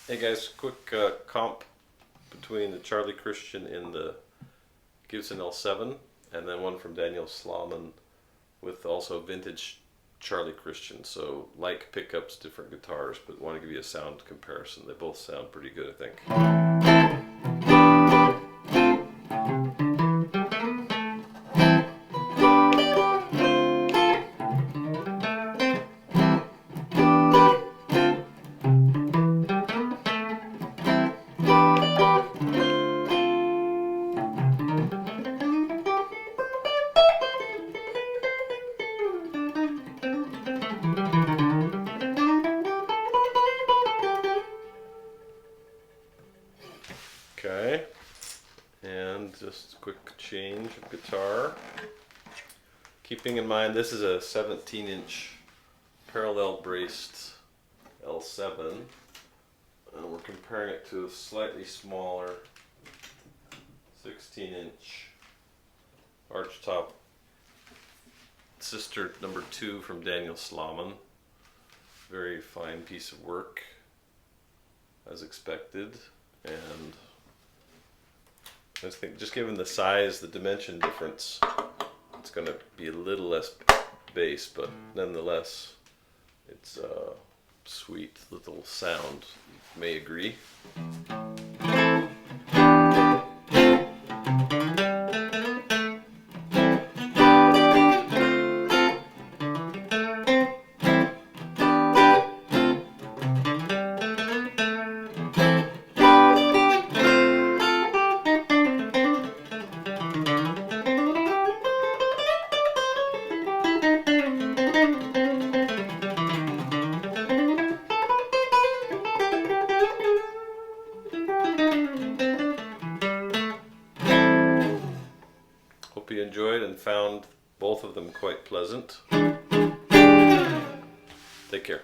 Hey guys, quick comp between the Charlie Christian in the Gibson L7 and then one from Daniel Slaman with also vintage Charlie Christian. So like pickups, different guitars, but want to give you a sound comparison. They both sound pretty good, I think. Okay, and just a quick change of guitar. Keeping in mind this is a 17-inch parallel braced L7, and we're comparing it to a slightly smaller 16-inch archtop sister number 2 from Daniel Slaman. Very fine piece of work, as expected, and I think just given the size, the dimension difference, it's going to be a little less bass, but nonetheless, it's a sweet little sound, you may agree. Hope you enjoyed and found both of them quite pleasant. Take care.